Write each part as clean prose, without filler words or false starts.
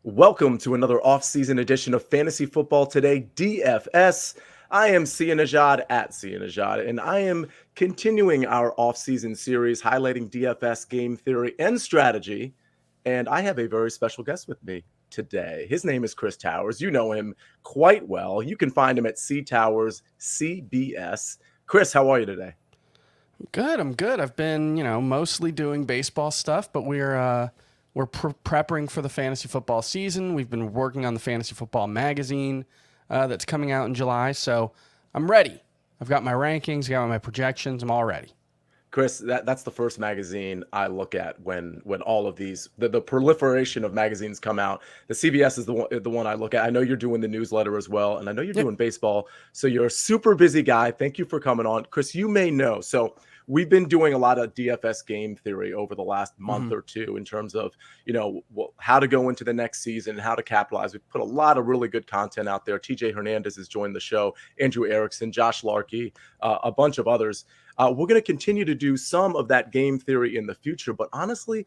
Welcome to another off-season edition of Fantasy Football Today DFS. I am Sia Nejad at Sia Nejad, and I am continuing our off-season series highlighting DFS game theory and strategy. And I have a very special guest with me today. His name is Chris Towers. You know him quite well. You can find him at C Towers CBS. Chris, how are you today? Good, I'm good. I've been, mostly doing baseball stuff, but we're prepping for the fantasy football season. We've been working on the fantasy football magazine that's coming out in July, so I'm ready. I've got my rankings, got my projections. I'm all ready. Chris, that's the first magazine I look at when all of these the proliferation of magazines come out. The CBS is the one I look at. I know you're doing the newsletter as well, and I know you're Yep. doing baseball. So you're a super busy guy. Thank you for coming on, Chris. You may know. So we've been doing a lot of DFS game theory over the last month hmm or two in terms of how to go into the next season, how to capitalize. We've put a lot of really good content out there. TJ Hernandez has joined the show. Andrew Erickson, Josh Larkey, a bunch of others. We're going to continue to do some of that game theory in the future. But honestly,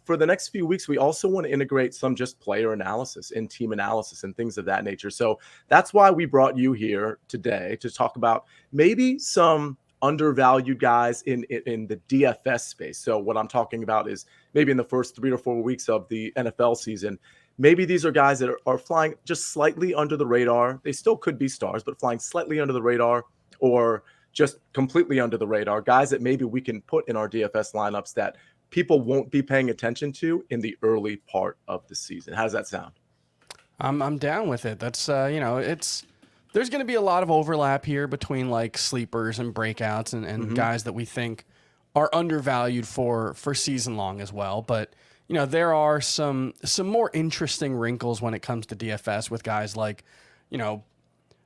for the next few weeks, we also want to integrate some just player analysis and team analysis and things of that nature. So that's why we brought you here today to talk about maybe some undervalued guys in the DFS space. So what I'm talking about is maybe in the first 3 or 4 weeks of the NFL season, maybe these are guys that are flying just slightly under the radar. They still could be stars, but flying slightly under the radar or just completely under the radar, guys that maybe we can put in our DFS lineups that people won't be paying attention to in the early part of the season. How does that sound? I'm down with it. That's it's there's going to be a lot of overlap here between like sleepers and breakouts and Hmm. guys that we think are undervalued for season long as well. But there are some more interesting wrinkles when it comes to DFS with guys like, you know,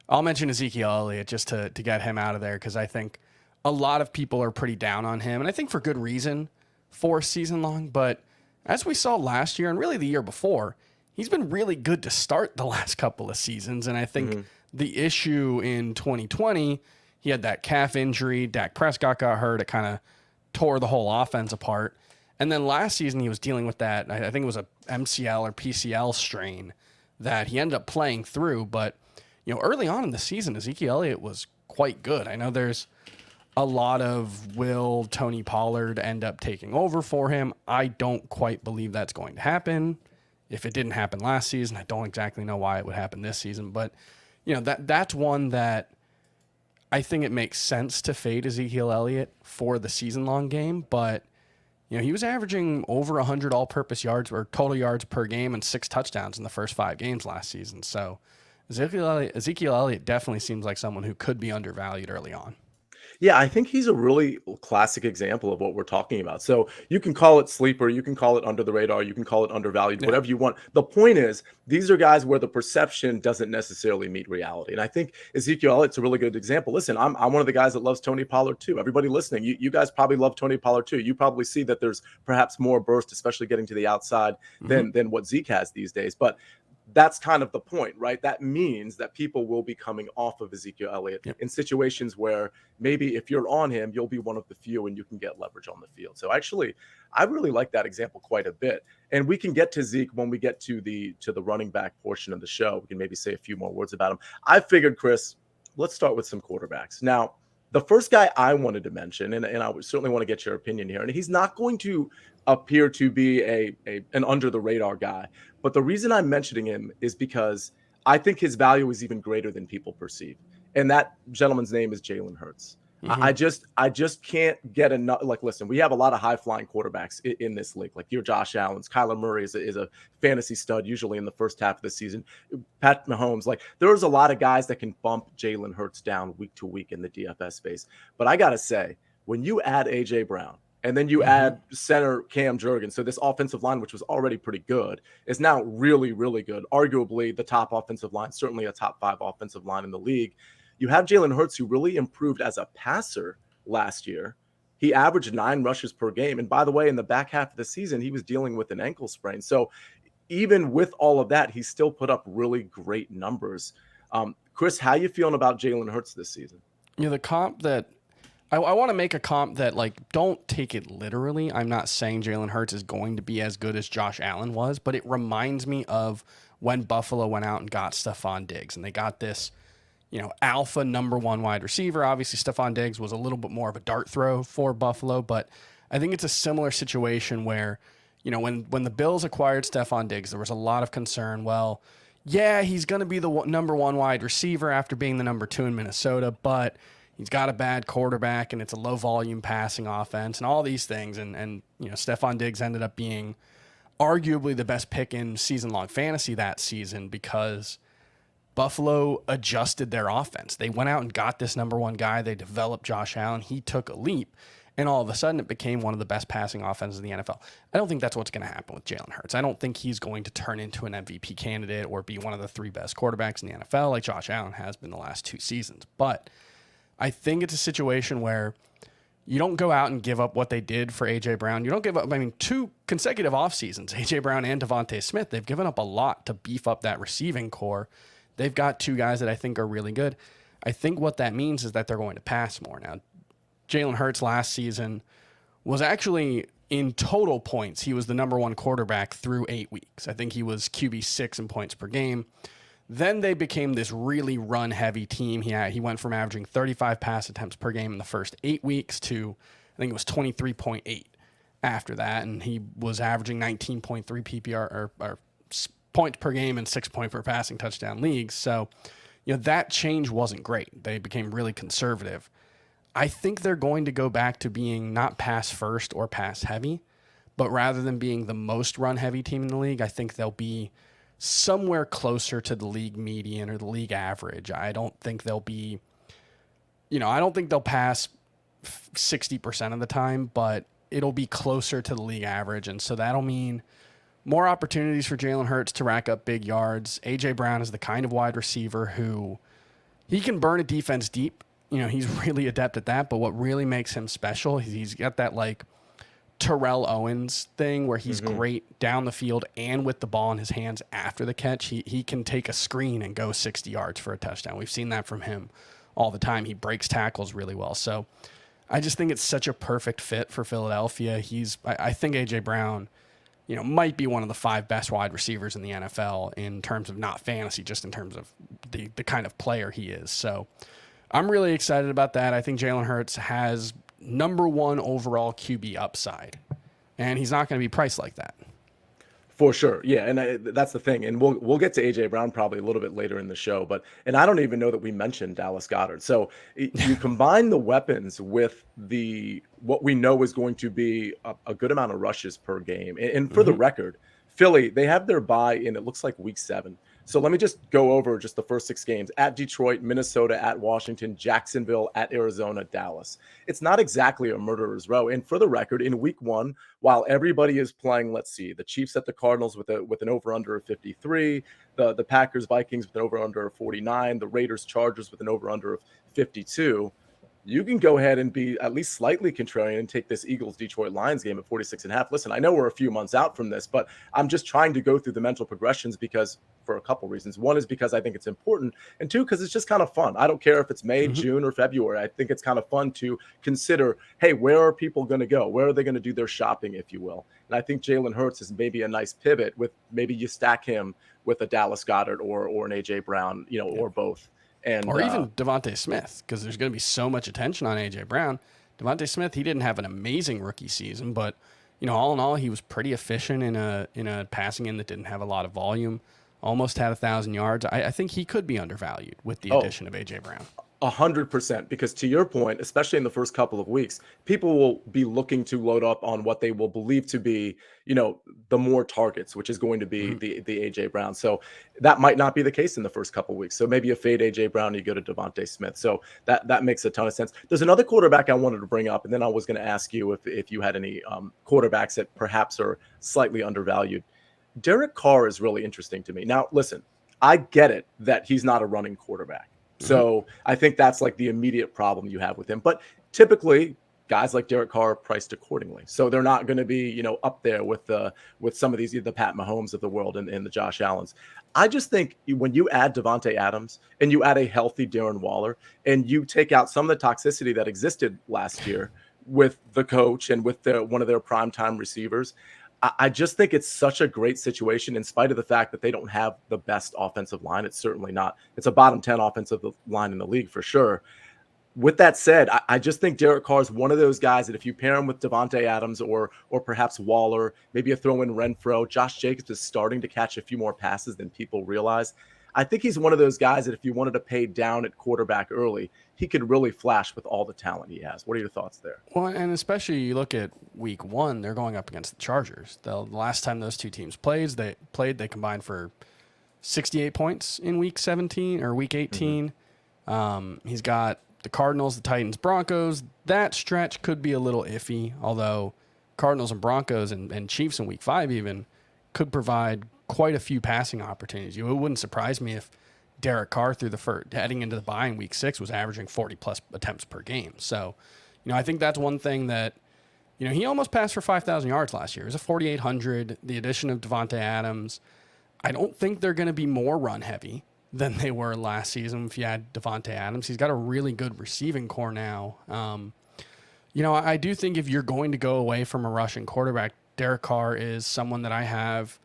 I'll mention Ezekiel Elliott just to get him out of there because I think a lot of people are pretty down on him, and I think for good reason for season long. But as we saw last year and really the year before, he's been really good to start the last couple of seasons. And I think Hmm. the issue in 2020, he had that calf injury. Dak Prescott got hurt. It kind of tore the whole offense apart. And then last season, he was dealing with that. I think it was a MCL or PCL strain that he ended up playing through. But early on in the season, Ezekiel Elliott was quite good. I know there's a lot of will Tony Pollard end up taking over for him. I don't quite believe that's going to happen. If it didn't happen last season, I don't exactly know why it would happen this season. But that's one that I think it makes sense to fade Ezekiel Elliott for the season long game. But he was averaging over 100 all-purpose yards or total yards per game and 6 touchdowns in the first 5 games last season. So Ezekiel Elliott definitely seems like someone who could be undervalued early on. Yeah, I think he's a really classic example of what we're talking about. So you can call it sleeper, you can call it under the radar, you can call it undervalued, Yeah. whatever you want. The point is, these are guys where the perception doesn't necessarily meet reality. And I think Ezekiel Elliott's a really good example. Listen, I'm one of the guys that loves Tony Pollard too. Everybody listening, you guys probably love Tony Pollard too. You probably see that there's perhaps more burst, especially getting to the outside hmm than what Zeke has these days. But that's kind of the point, right? That means that people will be coming off of Ezekiel Elliott Yep. in situations where maybe if you're on him, you'll be one of the few and you can get leverage on the field. So actually, I really like that example quite a bit. And we can get to Zeke when we get to the running back portion of the show. We can maybe say a few more words about him. I figured, Chris, let's start with some quarterbacks. Now, the first guy I wanted to mention, and I would certainly want to get your opinion here, and he's not going to appear to be an under the radar guy. But the reason I'm mentioning him is because I think his value is even greater than people perceive. And that gentleman's name is Jalen Hurts. hmm I just can't get enough. Like, listen, we have a lot of high flying quarterbacks in this league. Like your Josh Allen's, Kyler Murray is a fantasy stud usually in the first half of the season. Pat Mahomes, like there's a lot of guys that can bump Jalen Hurts down week to week in the DFS space. But I gotta say, when you add AJ Brown and then you hmm add center Cam Jurgens, so this offensive line, which was already pretty good, is now really, really good. Arguably the top offensive line, certainly a top 5 offensive line in the league. You have Jalen Hurts, who really improved as a passer last year. He averaged 9 rushes per game. And by the way, in the back half of the season, he was dealing with an ankle sprain. So even with all of that, he still put up really great numbers. Chris, how you feeling about Jalen Hurts this season? The comp that I want to make a comp that, like, don't take it literally. I'm not saying Jalen Hurts is going to be as good as Josh Allen was, but it reminds me of when Buffalo went out and got Stephon Diggs, and they got this, alpha number one wide receiver. Obviously, Stephon Diggs was a little bit more of a dart throw for Buffalo, but I think it's a similar situation where, when the Bills acquired Stephon Diggs, there was a lot of concern. Well, yeah, he's going to be the number one wide receiver after being the number two in Minnesota, but he's got a bad quarterback and it's a low volume passing offense and all these things. And Stephon Diggs ended up being arguably the best pick in season long fantasy that season because Buffalo adjusted their offense. They went out and got this number one guy. They developed Josh Allen. He took a leap. And all of a sudden, it became one of the best passing offenses in the NFL. I don't think that's what's going to happen with Jalen Hurts. I don't think he's going to turn into an MVP candidate or be one of the three best quarterbacks in the NFL like Josh Allen has been the last 2 seasons. But I think it's a situation where you don't go out and give up what they did for A.J. Brown. You don't give up, 2 consecutive off seasons, A.J. Brown and Devontae Smith, they've given up a lot to beef up that receiving core. They've got 2 guys that I think are really good. I think what that means is that they're going to pass more. Now, Jalen Hurts last season was actually, in total points, he was the number one quarterback through 8 weeks. I think he was QB6 in points per game. Then they became this really run-heavy team. He went from averaging 35 pass attempts per game in the first 8 weeks to, I think it was 23.8 after that, and he was averaging 19.3 PPR or points per game and 6 point per passing touchdown leagues. So, that change wasn't great. They became really conservative. I think they're going to go back to being not pass first or pass heavy, but rather than being the most run heavy team in the league, I think they'll be somewhere closer to the league median or the league average. I don't think they'll be, I don't think they'll pass 60% of the time, but it'll be closer to the league average. And so that'll mean more opportunities for Jalen Hurts to rack up big yards. A.J. Brown is the kind of wide receiver who he can burn a defense deep. He's really adept at that, but what really makes him special is he's got that like Terrell Owens thing where he's great down the field and with the ball in his hands after the catch. He can take a screen and go 60 yards for a touchdown. We've seen that from him all the time. He breaks tackles really well. So I just think it's such a perfect fit for Philadelphia. I think A.J. Brown, might be one of the 5 best wide receivers in the NFL in terms of not fantasy, just in terms of the kind of player he is. So I'm really excited about that. I think Jalen Hurts has number 1 overall QB upside, and he's not going to be priced like that. For sure. Yeah. And that's the thing. And we'll get to A.J. Brown probably a little bit later in the show, and I don't even know that we mentioned Dallas Goedert. So you combine the weapons with what we know is going to be a good amount of rushes per game. And for the record, Philly, they have their bye in, it looks like week 7. So let me just go over just the first 6 games: at Detroit, Minnesota, at Washington, Jacksonville, at Arizona, Dallas. It's not exactly a murderer's row. And for the record, in week 1, while everybody is playing, let's see, the Chiefs at the Cardinals with an over-under of 53, the Packers, Vikings with an over-under of 49, the Raiders, Chargers with an over-under of 52, you can go ahead and be at least slightly contrarian and take this Eagles-Detroit Lions game at 46.5. Listen, I know we're a few months out from this, but I'm just trying to go through the mental progressions for a couple reasons. One is because I think it's important, and 2, because it's just kind of fun. I don't care if it's May, June, or February. I think it's kind of fun to consider, hey, where are people going to go? Where are they going to do their shopping, if you will? And I think Jalen Hurts is maybe a nice pivot with maybe you stack him with a Dallas Goedert or an A.J. Brown, or both. Or even Devontae Smith, because there's going to be so much attention on A.J. Brown. Devontae Smith, he didn't have an amazing rookie season, but all in all, he was pretty efficient in a passing game that didn't have a lot of volume. Almost had 1,000 yards. I think he could be undervalued with the addition of A.J. Brown. 100%, because to your point, especially in the first couple of weeks, people will be looking to load up on what they will believe to be, the more targets, which is going to be the A.J. Brown. So that might not be the case in the first couple of weeks. So maybe you fade A.J. Brown, you go to Devontae Smith. So that makes a ton of sense. There's another quarterback I wanted to bring up, and then I was going to ask you if you had any quarterbacks that perhaps are slightly undervalued. Derek Carr is really interesting to me. Now, listen, I get it that he's not a running quarterback. So I think that's like the immediate problem you have with him. But typically, guys like Derek Carr are priced accordingly. So they're not going to be, up there with some of these, the Pat Mahomes of the world and the Josh Allens. I just think when you add Devontae Adams and you add a healthy Darren Waller and you take out some of the toxicity that existed last year with the coach and with one of their primetime receivers, I just think it's such a great situation in spite of the fact that they don't have the best offensive line. It's certainly not. It's a bottom 10 offensive line in the league for sure. With that said, I just think Derek Carr is one of those guys that if you pair him with Devontae Adams or perhaps Waller, maybe a throw in Renfro, Josh Jacobs is starting to catch a few more passes than people realize. I think he's one of those guys that if you wanted to pay down at quarterback early, he could really flash with all the talent he has. What are your thoughts there? Well, and especially you look at week 1, they're going up against the Chargers. The last time those two teams played, they combined for 68 points in week 17 or week 18. He's got the Cardinals, the Titans, Broncos. That stretch could be a little iffy, although Cardinals and Broncos and Chiefs in week 5 even could provide quite a few passing opportunities. It wouldn't surprise me if Derek Carr through the first, heading into the bye in week 6 was averaging 40-plus attempts per game. So, I think that's one thing that, he almost passed for 5,000 yards last year. It was a 4,800, the addition of Devontae Adams. I don't think they're going to be more run-heavy than they were last season if you had Devontae Adams. He's got a really good receiving core now. I do think if you're going to go away from a rushing quarterback, Derek Carr is someone that I have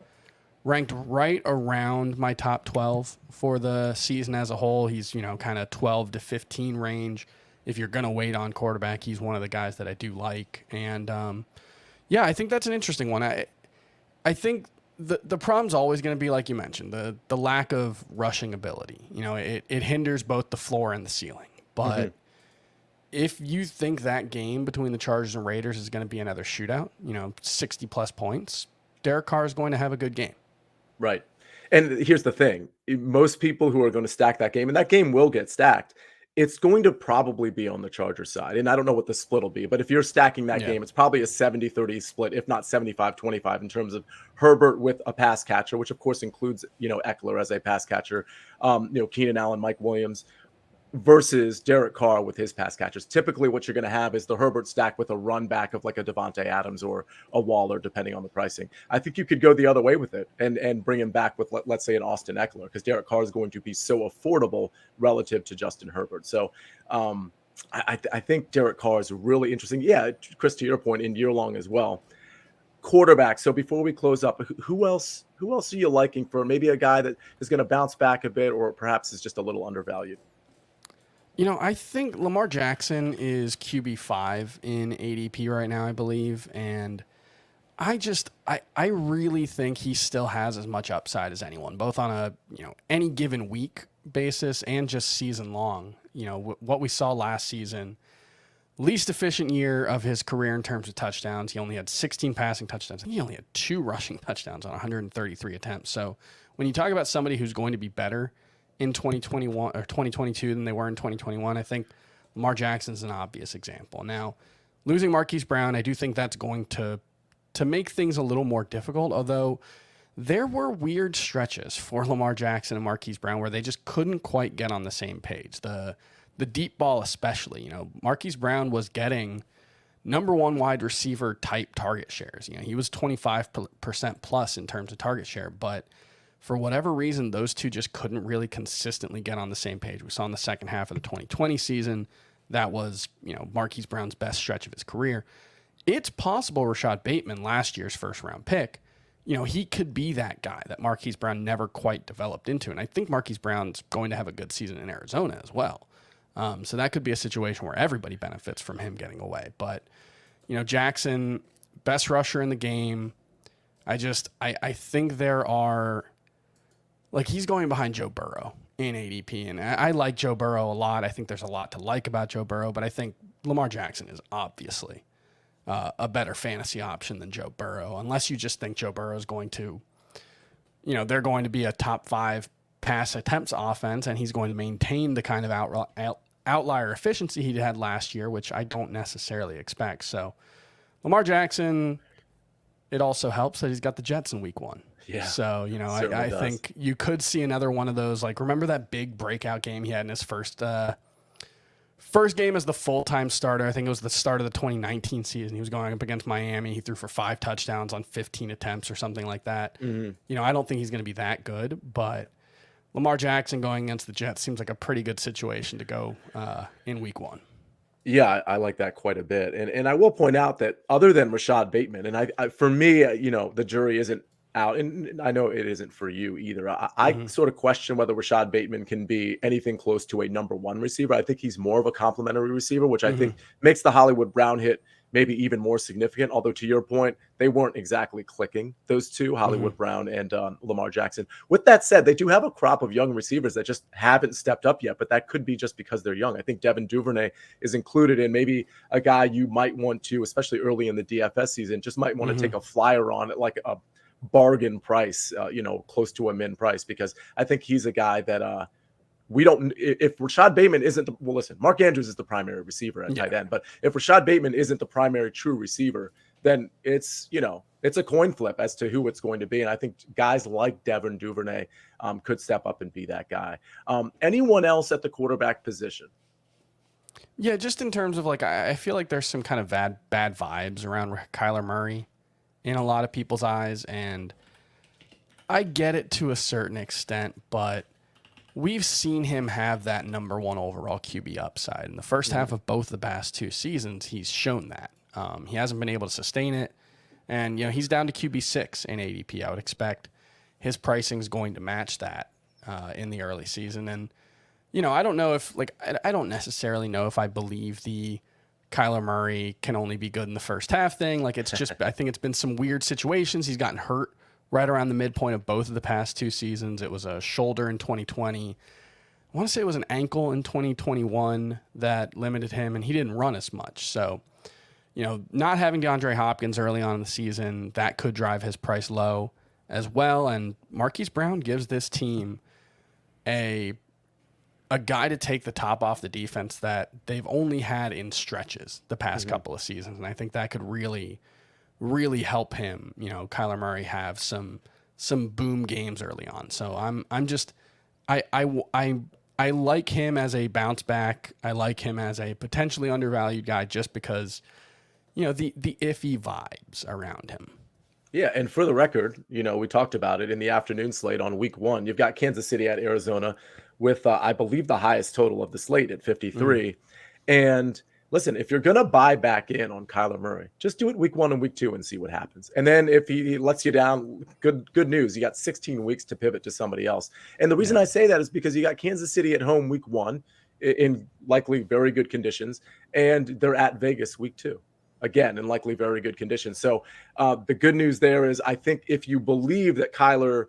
ranked right around my top 12 for the season as a whole. He's, kind of 12 to 15 range. If you're going to wait on quarterback, he's one of the guys that I do like. And, I think that's an interesting one. I think the problem's always going to be, like you mentioned, the lack of rushing ability. It hinders both the floor and the ceiling. But if you think that game between the Chargers and Raiders is going to be another shootout, 60-plus points, Derek Carr is going to have a good game. Right. And here's the thing. Most people who are going to stack that game, and that game will get stacked, it's going to probably be on the Chargers side. And I don't know what the split will be, but if you're stacking that game, it's probably a 70-30 split, if not 75-25 in terms of Herbert with a pass catcher, which of course includes, Eckler as a pass catcher, Keenan Allen, Mike Williams, versus Derek Carr with his pass catchers. Typically what you're going to have is the Herbert stack with a run back of like a Devontae Adams or a Waller, depending on the pricing. I think you could go the other way with it and bring him back with, let's say, an Austin Eckler, because Derek Carr is going to be so affordable relative to Justin Herbert. So I think Derek Carr is really interesting. Yeah, Chris, to your point, in year long as well. Quarterback. So before we close up, who else are you liking for maybe a guy that is going to bounce back a bit or perhaps is just a little undervalued? I think Lamar Jackson is QB5 in ADP right now, I believe. And I really think he still has as much upside as anyone, both on a, any given week basis and just season long. What we saw last season, least efficient year of his career in terms of touchdowns. He only had 16 passing touchdowns. He only had 2 rushing touchdowns on 133 attempts. So when you talk about somebody who's going to be better in 2021 or 2022 than they were in 2021, I think Lamar Jackson's an obvious example. Now, losing Marquise Brown, I do think that's going to make things a little more difficult, although there were weird stretches for Lamar Jackson and Marquise Brown where they just couldn't quite get on the same page. The deep ball especially, Marquise Brown was getting number 1 wide receiver type target shares. He was 25% plus in terms of target share, but for whatever reason, those two just couldn't really consistently get on the same page. We saw in the second half of the 2020 season, that was, Marquise Brown's best stretch of his career. It's possible Rashad Bateman, last year's first-round pick, he could be that guy that Marquise Brown never quite developed into. And I think Marquise Brown's going to have a good season in Arizona as well. So that could be a situation where everybody benefits from him getting away. But, Jackson, best rusher in the game. I think there are... he's going behind Joe Burrow in ADP, and I like Joe Burrow a lot. I think there's a lot to like about Joe Burrow, but I think Lamar Jackson is obviously a better fantasy option than Joe Burrow, unless you just think Joe Burrow is going to, they're going to be a top 5 pass attempts offense, and he's going to maintain the kind of outlier efficiency he had last year, which I don't necessarily expect. So Lamar Jackson, it also helps that he's got the Jets in week 1. Yeah. So, I think you could see another one of those. Remember that big breakout game he had in his first First game as the full-time starter, I think it was the start of the 2019 season. He was going up against Miami. He threw for 5 touchdowns on 15 attempts or something like that. Mm-hmm. You know, I don't think he's going to be that good, but Lamar Jackson going against the Jets seems like a pretty good situation to go in week 1. Yeah, I like that quite a bit. And I will point out that other than Rashad Bateman, and I for me, the jury isn't out, and I know it isn't for you either. I sort of question whether Rashad Bateman can be anything close to a number 1 receiver. I think he's more of a complimentary receiver, which I think makes the Hollywood Brown hit maybe even more significant. Although to your point, they weren't exactly clicking, those two, Hollywood Brown and Lamar Jackson. With that said, they do have a crop of young receivers that just haven't stepped up yet, but that could be just because they're young. I think Devin Duvernay is included in maybe a guy you might want to, especially early in the DFS season, just might want to take a flyer on at like a bargain price, close to a min price, because I think he's a guy that we don't, if Rashad Bateman isn't, well, listen, Mark Andrews is the primary receiver at tight end, but if Rashad Bateman isn't the primary true receiver, then it's a coin flip as to who it's going to be. And I think guys like Devin Duvernay could step up and be that guy. Anyone else at the quarterback position? Yeah, just in terms of like, I feel like there's some kind of bad vibes around Kyler Murray in a lot of people's eyes. And I get it to a certain extent, but we've seen him have that number 1 overall QB upside. In the first half of both the past 2 seasons, he's shown that. He hasn't been able to sustain it. And, he's down to QB6 in ADP. I would expect his pricing is going to match that in the early season. And, I don't know if, I don't necessarily know if I believe the Kyler Murray can only be good in the first half thing. Like, it's just, I think it's been some weird situations. He's gotten hurt right around the midpoint of both of the past 2 seasons. It was a shoulder in 2020. I want to say it was an ankle in 2021 that limited him, and he didn't run as much. So, not having DeAndre Hopkins early on in the season, that could drive his price low as well. And Marquise Brown gives this team a guy to take the top off the defense that they've only had in stretches the past couple of seasons. And I think that could really help him, Kyler Murray have some boom games early on. So I like him as a bounce back. I like him as a potentially undervalued guy just because, the iffy vibes around him. Yeah, and for the record, we talked about it in the afternoon slate on week 1. You've got Kansas City at Arizona with, I believe, the highest total of the slate at 53. And listen, if you're going to buy back in on Kyler Murray, just do it week 1 and week 2 and see what happens. And then if he lets you down, good news. You got 16 weeks to pivot to somebody else. And the reason I say that is because you got Kansas City at home week 1 in likely very good conditions, and they're at Vegas week 2. Again, in likely very good conditions. So the good news there is I think if you believe that Kyler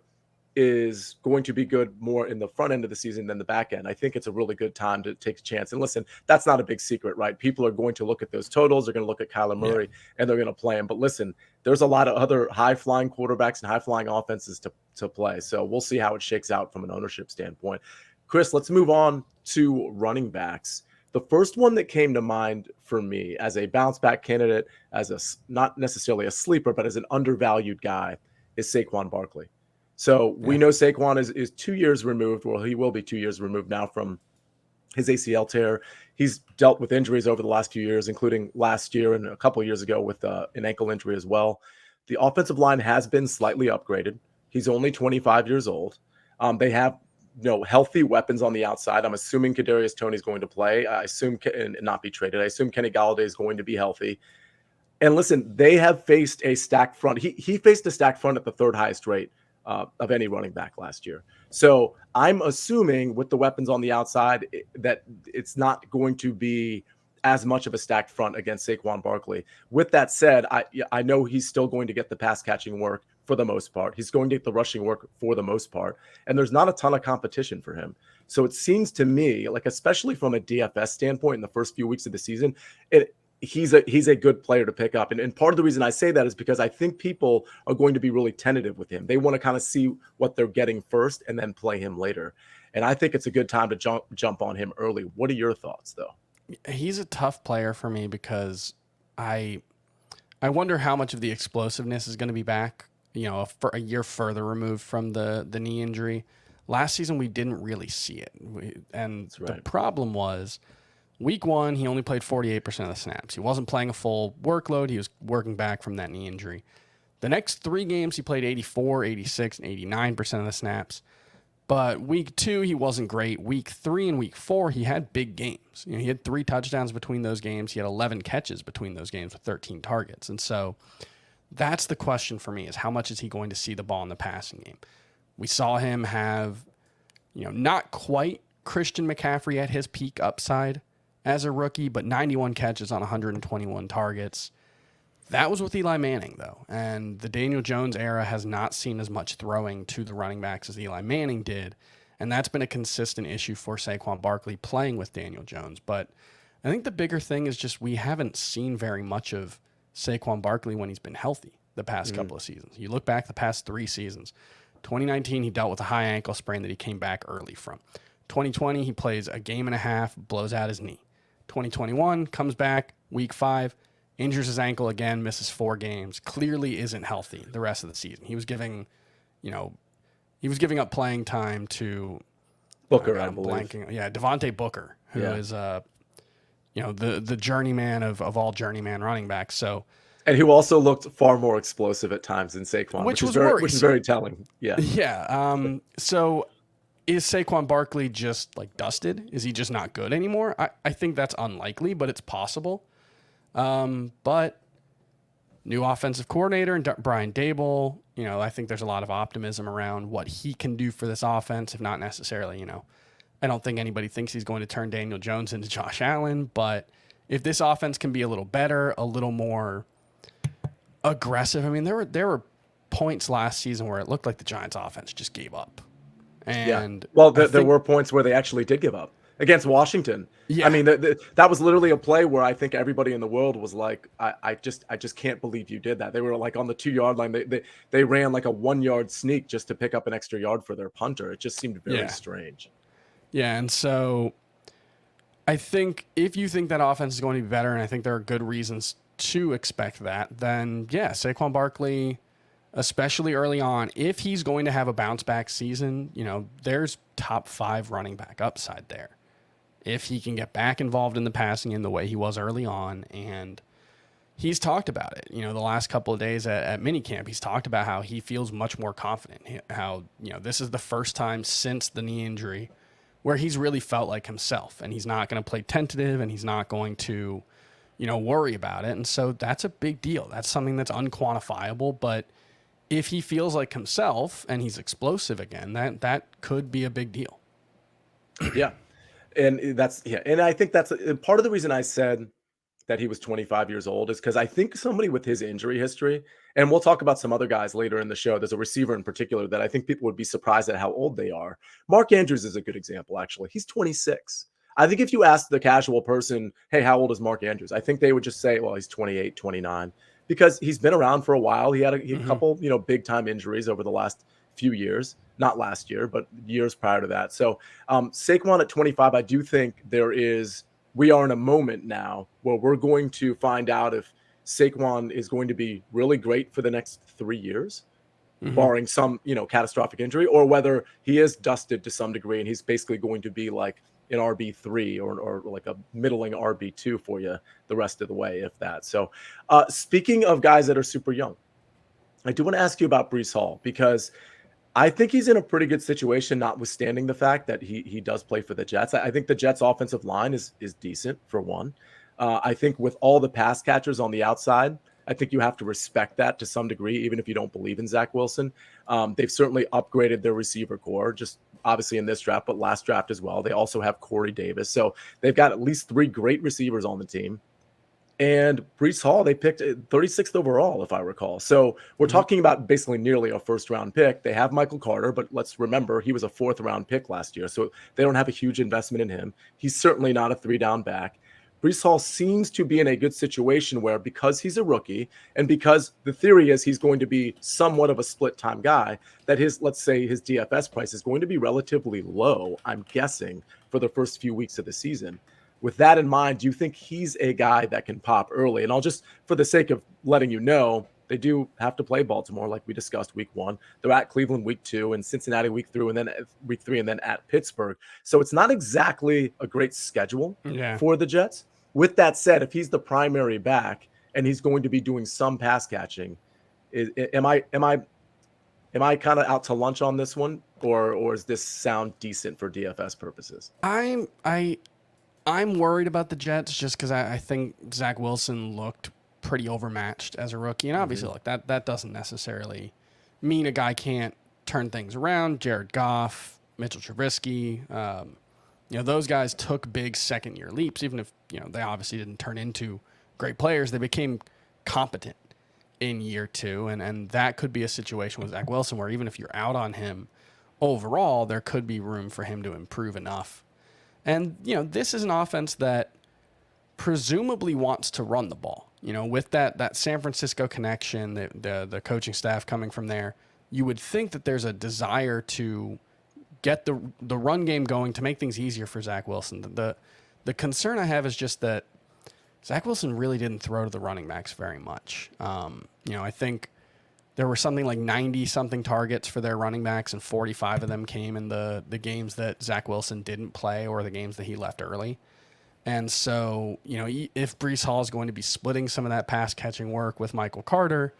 is going to be good more in the front end of the season than the back end, I think it's a really good time to take a chance. And listen, that's not a big secret, right? People are going to look at those totals. They're going to look at Kyler Murray and they're going to play him. But listen, there's a lot of other high-flying quarterbacks and high-flying offenses to play. So we'll see how it shakes out from an ownership standpoint. Chris, let's move on to running backs. The first one that came to mind for me as a bounce back candidate, as a not necessarily a sleeper, but as an undervalued guy, is Saquon Barkley. So we know Saquon is 2 years removed. Well, he will be 2 years removed now from his ACL tear. He's dealt with injuries over the last few years, including last year and a couple of years ago with an ankle injury as well. The offensive line has been slightly upgraded. He's only 25 years old. They have healthy weapons on the outside. I'm assuming Kadarius Toney is going to play. I assume and not be traded. I assume Kenny Golladay is going to be healthy. And listen, they have faced a stacked front. He faced a stacked front at the 3rd highest rate of any running back last year. So I'm assuming with the weapons on the outside that it's not going to be as much of a stacked front against Saquon Barkley. With that said, I know he's still going to get the pass catching work for the most part. He's going to get the rushing work for the most part. And there's not a ton of competition for him. So it seems to me, like especially from a DFS standpoint in the first few weeks of the season, he's a good player to pick up. And part of the reason I say that is because I think people are going to be really tentative with him. They want to kind of see what they're getting first and then play him later. And I think it's a good time to jump on him early. What are your thoughts, though? He's a tough player for me because I wonder how much of the explosiveness is going to be back, for a year further removed from the knee injury. Last season, we didn't really see it. The problem was Week 1, he only played 48% of the snaps. He wasn't playing a full workload. He was working back from that knee injury. The next 3 games, he played 84, 86, and 89% of the snaps. But week 2, he wasn't great. Week 3 and week 4, he had big games. He had 3 touchdowns between those games. He had 11 catches between those games with 13 targets. And so that's the question for me, is how much is he going to see the ball in the passing game? We saw him have, not quite Christian McCaffrey at his peak upside as a rookie, but 91 catches on 121 targets. That was with Eli Manning, though, and the Daniel Jones era has not seen as much throwing to the running backs as Eli Manning did, and that's been a consistent issue for Saquon Barkley playing with Daniel Jones. But I think the bigger thing is just we haven't seen very much of Saquon Barkley when he's been healthy the past couple of seasons. You look back the past 3 seasons. 2019, he dealt with a high ankle sprain that he came back early from. 2020, he plays a game and a half, blows out his knee. 2021, comes back, week 5, injures his ankle again, misses 4 games, clearly isn't healthy the rest of the season. He was giving up playing time to Booker, I believe. Devontae Booker, who is the journeyman of all journeyman running backs. So, and who also looked far more explosive at times than Saquon, which is very telling. Yeah. Yeah. So is Saquon Barkley just like dusted? Is he just not good anymore? I think that's unlikely, but it's possible. But new offensive coordinator and Brian Dable, I think there's a lot of optimism around what he can do for this offense, if not necessarily, I don't think anybody thinks he's going to turn Daniel Jones into Josh Allen, but if this offense can be a little better, a little more aggressive. I mean, there were points last season where it looked like the Giants offense just gave up. And there were points where they actually did give up against Washington. Yeah. I mean, that was literally a play where I think everybody in the world was like, I just can't believe you did that. They were like on the 2-yard line. They ran like a 1-yard sneak just to pick up an extra yard for their punter. It just seemed very strange. Yeah. And so I think if you think that offense is going to be better, and I think there are good reasons to expect that, then Saquon Barkley, especially early on, if he's going to have a bounce back season, there's top 5 running back upside there. If he can get back involved in the passing in the way he was early on, and he's talked about it, the last couple of days at minicamp, he's talked about how he feels much more confident, how, this is the first time since the knee injury where he's really felt like himself, and he's not going to play tentative, and he's not going to, worry about it. And so that's a big deal. That's something that's unquantifiable, but if he feels like himself and he's explosive again, that could be a big deal. Yeah. And and I think that's part of the reason I said that he was 25 years old is because I think somebody with his injury history, and we'll talk about some other guys later in the show. There's a receiver in particular that I think people would be surprised at how old they are. Mark Andrews is a good example, actually. He's 26. I think if you ask the casual person, hey, how old is Mark Andrews? I think they would just say, well, he's 28, 29, because he's been around for a while. He had a couple, big time injuries over the last few years, not last year, but years prior to that. So Saquon at 25, I do think we are in a moment now where we're going to find out if Saquon is going to be really great for the next 3 years, barring some, catastrophic injury, or whether he is dusted to some degree and he's basically going to be like an RB3 or like a middling RB2 for you the rest of the way, if that. So speaking of guys that are super young, I do want to ask you about Breece Hall, because I think he's in a pretty good situation, notwithstanding the fact that he does play for the Jets. I think the Jets' offensive line is decent, for one. I think with all the pass catchers on the outside, I think you have to respect that to some degree, even if you don't believe in Zach Wilson. They've certainly upgraded their receiver core, just obviously in this draft, but last draft as well. They also have Corey Davis. So they've got at least 3 great receivers on the team. And Breece Hall, they picked 36th overall, if I recall. So we're talking about basically nearly a first-round pick. They have Michael Carter, but let's remember he was a 4th-round pick last year, so they don't have a huge investment in him. He's certainly not a 3-down back. Breece Hall seems to be in a good situation where, because he's a rookie and because the theory is he's going to be somewhat of a split-time guy, that let's say his DFS price is going to be relatively low, I'm guessing, for the first few weeks of the season. With that in mind, do you think he's a guy that can pop early? And I'll just, for the sake of letting you know, They do have to play Baltimore, like we discussed, week 1. They're at Cleveland week 2, and Cincinnati week 3, and then at Pittsburgh. So it's not exactly a great schedule for the Jets. With that said, if he's the primary back and he's going to be doing some pass catching, am I kind of out to lunch on this one, or does this sound decent for DFS purposes? I'm worried about the Jets just because I think Zach Wilson looked pretty overmatched as a rookie, and obviously, like that doesn't necessarily mean a guy can't turn things around. Jared Goff, Mitchell Trubisky, those guys took big second-year leaps, even if they obviously didn't turn into great players. They became competent in year 2, and that could be a situation with Zach Wilson where even if you're out on him overall, there could be room for him to improve enough. And this is an offense that presumably wants to run the ball. With that San Francisco connection, the coaching staff coming from there, you would think that there's a desire to get the run game going to make things easier for Zach Wilson. The concern I have is just that Zach Wilson really didn't throw to the running backs very much. I think there were something like 90-something targets for their running backs, and 45 of them came in the games that Zach Wilson didn't play or the games that he left early. And so, if Breece Hall is going to be splitting some of that pass-catching work with Michael Carter,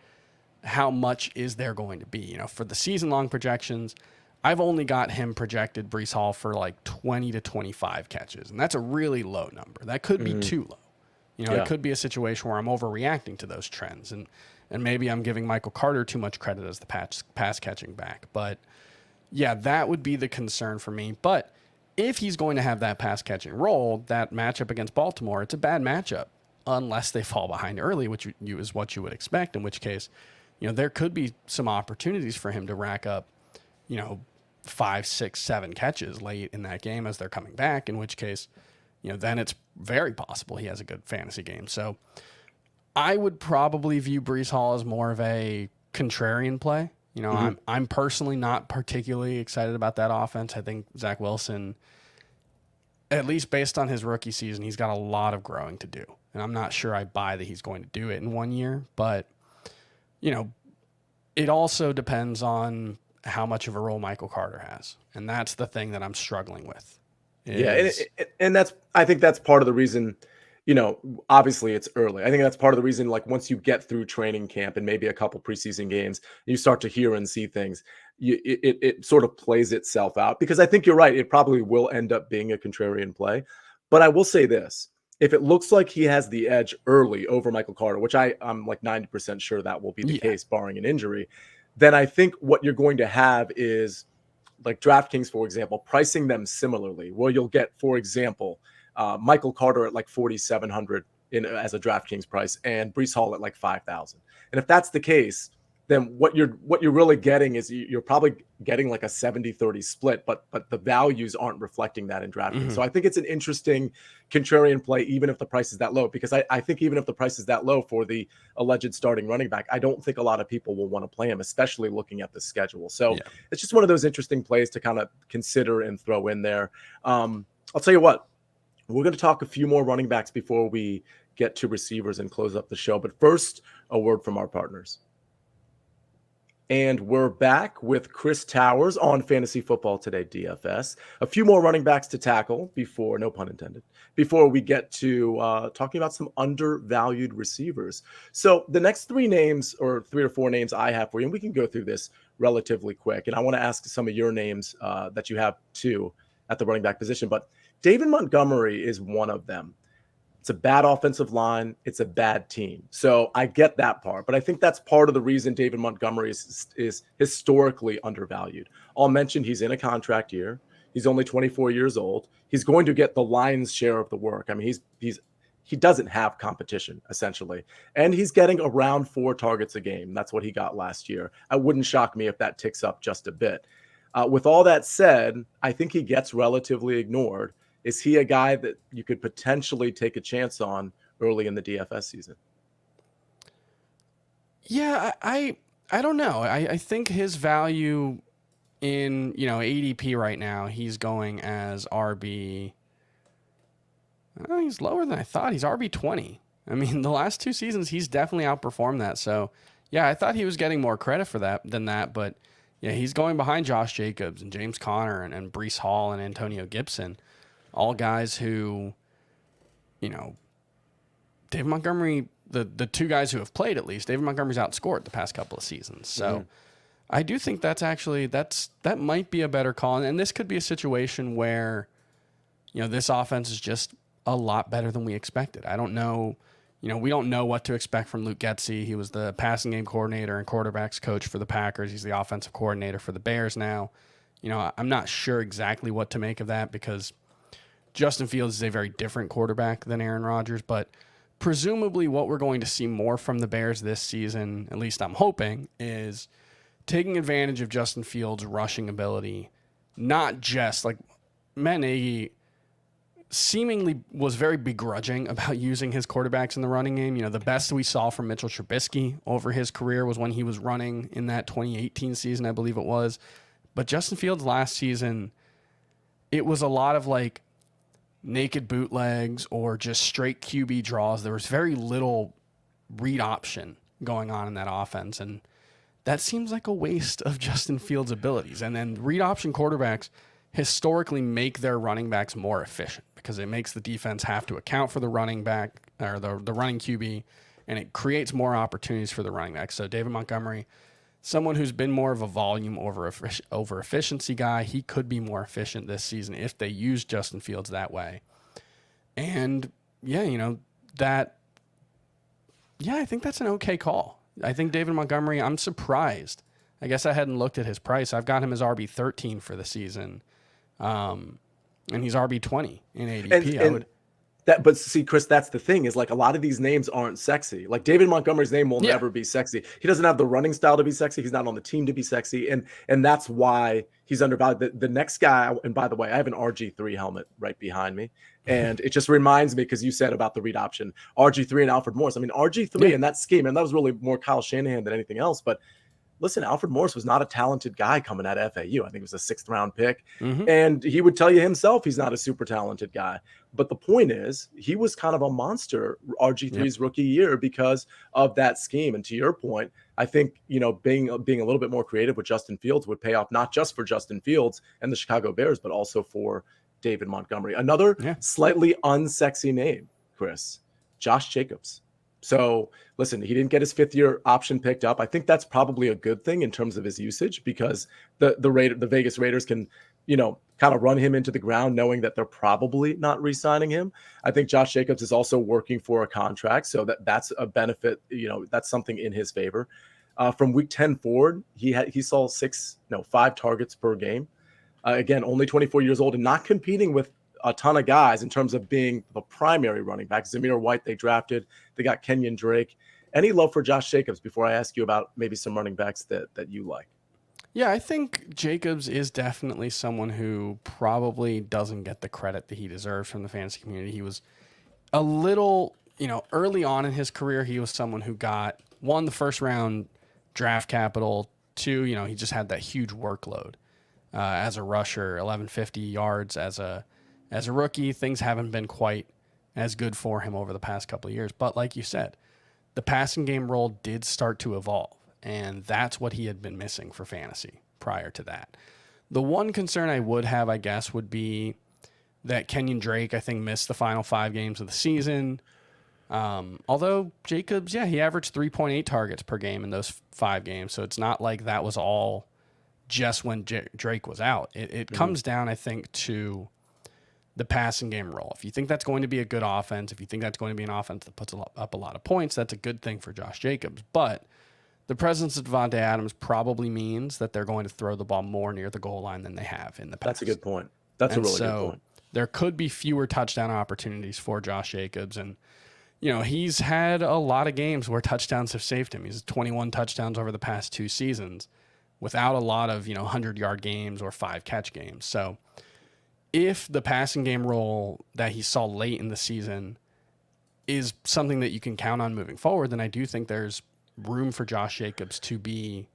how much is there going to be? For the season-long projections, I've only got him projected, Breece Hall, for like 20 to 25 catches, and that's a really low number. That could be too low. It could be a situation where I'm overreacting to those trends, and maybe I'm giving Michael Carter too much credit as the pass-catching back. But, yeah, that would be the concern for me. But if he's going to have that pass-catching role, that matchup against Baltimore, it's a bad matchup unless they fall behind early, which is what you would expect, in which case, there could be some opportunities for him to rack up, 5, 6, 7 catches late in that game as they're coming back, in which case, then it's very possible he has a good fantasy game. So I would probably view Breece Hall as more of a contrarian play. I'm personally not particularly excited about that offense. I think Zach Wilson, at least based on his rookie season, he's got a lot of growing to do. And I'm not sure I buy that he's going to do it in 1 year. But, it also depends on how much of a role Michael Carter has. And that's the thing that I'm struggling with. And I think that's part of the reason, obviously it's early. I think that's part of the reason, like once you get through training camp and maybe a couple preseason games, you start to hear and see things, it sort of plays itself out, because I think you're right. It probably will end up being a contrarian play. But I will say this, if it looks like he has the edge early over Michael Carter, which I'm like 90% sure that will be the case barring an injury, then I think what you're going to have is, like DraftKings, for example, pricing them similarly, where you'll get, for example, Michael Carter at like 4,700 as a DraftKings price, and Breece Hall at like 5,000. And if that's the case, then what you're really getting is you're probably getting like a 70-30 split, but the values aren't reflecting that in DraftKings. So I think it's an interesting contrarian play, even if the price is that low, because I think even if the price is that low for the alleged starting running back, I don't think a lot of people will want to play him, especially looking at the schedule. So it's just one of those interesting plays to kind of consider and throw in there. I'll tell you what, we're going to talk a few more running backs before we get to receivers and close up the show. But first, a word from our partners. And we're back with Chris Towers on Fantasy Football Today DFS. A few more running backs to tackle before, no pun intended, before we get to talking about some undervalued receivers. So the next 3 names, or 3 or 4 names I have for you, and we can go through this relatively quick. And I want to ask some of your names that you have too at the running back position. But David Montgomery is one of them. It's a bad offensive line. It's a bad team. So I get that part, but I think that's part of the reason David Montgomery is historically undervalued. I'll mention he's in a contract year. He's only 24 years old. He's going to get the lion's share of the work. I mean, he doesn't have competition, essentially. And he's getting around 4 targets a game. That's what he got last year. It wouldn't shock me if that ticks up just a bit. With all that said, I think he gets relatively ignored. Is he a guy that you could potentially take a chance on early in the DFS season? Yeah, I don't know. I think his value in, ADP right now, he's going as RB. Oh, he's lower than I thought. He's RB 20. I mean, the last 2 seasons, he's definitely outperformed that. So, Yeah, I thought he was getting more credit for that than that, but yeah, he's going behind Josh Jacobs and James Conner and Breece Hall and Antonio Gibson, all guys who, you know, David Montgomery, the two guys who have played at least, David Montgomery's outscored the past couple of seasons. So I do think that might be a better call. And this could be a situation where, you know, this offense is just a lot better than we expected. I don't know. You know, we don't know what to expect from Luke Getsy. He was the passing game coordinator and quarterbacks coach for the Packers. He's the offensive coordinator for the Bears now. You know, I'm not sure exactly what to make of that because Justin Fields is a very different quarterback than Aaron Rodgers, but presumably what we're going to see more from the Bears this season, at least I'm hoping, is taking advantage of Justin Fields' rushing ability, not just like Matt Nagy seemingly was very begrudging about using his quarterbacks in the running game. You know, the best we saw from Mitchell Trubisky over his career was when he was running in that 2018 season, I believe it was. But Justin Fields last season, it was a lot of like naked bootlegs or just straight QB draws. There was very little read option going on in that offense. And that seems like a waste of Justin Fields' abilities. And then read option quarterbacks historically make their running backs more efficient because it makes the defense have to account for the running back or the running QB, and it creates more opportunities for the running back. So David Montgomery, someone who's been more of a volume over efficiency guy, he could be more efficient this season if they use Justin Fields that way. And yeah, you know, I think that's an okay call. I think David Montgomery, I'm surprised. I guess I hadn't looked at his price. I've got him as RB13 for the season. And he's RB20 in ADP. But see, Chris, that's the thing is like a lot of these names aren't sexy. Like David Montgomery's name will never be sexy. He doesn't have the running style to be sexy. He's not on the team to be sexy. And that's why he's undervalued. The next guy, and by the way, I have an RG3 helmet right behind me. And it just reminds me, because you said about the read option, RG3 and Alfred Morris. I mean, RG3 in that scheme, and that was really more Kyle Shanahan than anything else. But listen, Alfred Morris was not a talented guy coming out of FAU. I think it was a 6th round pick. And he would tell you himself he's not a super talented guy. But the point is, he was kind of a monster RG3's rookie year because of that scheme. And to your point, I think, you know, being a little bit more creative with Justin Fields would pay off, not just for Justin Fields and the Chicago Bears, but also for David Montgomery. Another slightly unsexy name, Chris, Josh Jacobs. So listen, he didn't get his 5th-year option picked up. I think that's probably a good thing in terms of his usage because the Vegas Raiders can, you know, kind of run him into the ground knowing that they're probably not re-signing him. I think Josh Jacobs is also working for a contract, so that's a benefit. You know, that's something in his favor. From week 10 forward, he saw 5 targets per game. Again, only 24 years old and not competing with a ton of guys in terms of being the primary running back. Zamir White they drafted. They got Kenyon Drake. Any love for Josh Jacobs before I ask you about maybe some running backs that you like? Yeah, I think Jacobs is definitely someone who probably doesn't get the credit that he deserves from the fantasy community. He was a little, you know, early on in his career, he was someone who got, 1, the first round draft capital, 2, you know, he just had that huge workload as a rusher, 1150 yards as a rookie. Things haven't been quite as good for him over the past couple of years. But like you said, the passing game role did start to evolve, and that's what he had been missing for fantasy prior to that. The one concern I would have, I guess, would be that Kenyon Drake, I think, missed the final 5 games of the season. Although Jacobs, he averaged 3.8 targets per game in those 5 games. So it's not like that was all just when Drake was out. It comes down, I think, to the passing game role. If you think that's going to be a good offense, if you think that's going to be an offense that puts up a lot of points, that's a good thing for Josh Jacobs. But the presence of Devontae Adams probably means that they're going to throw the ball more near the goal line than they have in the past. That's a good point. That's a really good point. There could be fewer touchdown opportunities for Josh Jacobs. And, you know, he's had a lot of games where touchdowns have saved him. He's 21 touchdowns over the past 2 seasons without a lot of, 100-yard games or 5-catch games. So if the passing game role that he saw late in the season is something that you can count on moving forward, then I do think there's room for Josh Jacobs to be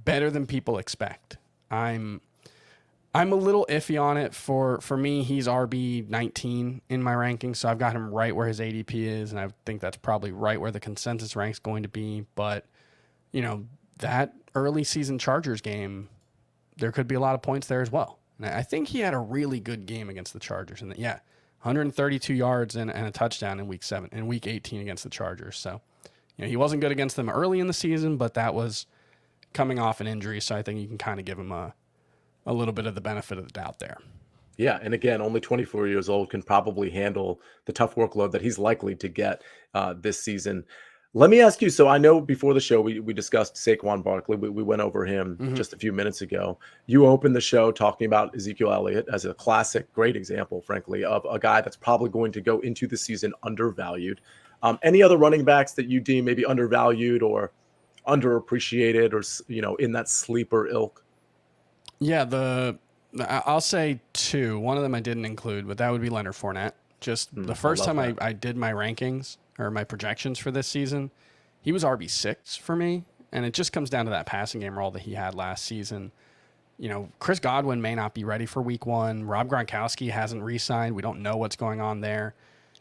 better than people expect. I'm a little iffy on it. For me, he's RB19 in my rankings, so I've got him right where his ADP is, and I think that's probably right where the consensus rank's going to be. But you know, that early season Chargers game, there could be a lot of points there as well. And I think he had a really good game against the Chargers. And 132 yards and a touchdown in week 18 against the Chargers. So, he wasn't good against them early in the season, but that was coming off an injury. So I think you can kind of give him a little bit of the benefit of the doubt there. Yeah, and again, only 24 years old, can probably handle the tough workload that he's likely to get this season. Let me ask you, so I know before the show we discussed Saquon Barkley. We went over him just a few minutes ago. You opened the show talking about Ezekiel Elliott as a classic, great example, frankly, of a guy that's probably going to go into the season undervalued. Any other running backs that you deem maybe undervalued or underappreciated or, in that sleeper ilk? Yeah, I'll say two. One of them I didn't include, but that would be Leonard Fournette. Just the first time I did my rankings or my projections for this season, he was RB6 for me. And it just comes down to that passing game role that he had last season. Chris Godwin may not be ready for week 1. Rob Gronkowski hasn't re-signed. We don't know what's going on there.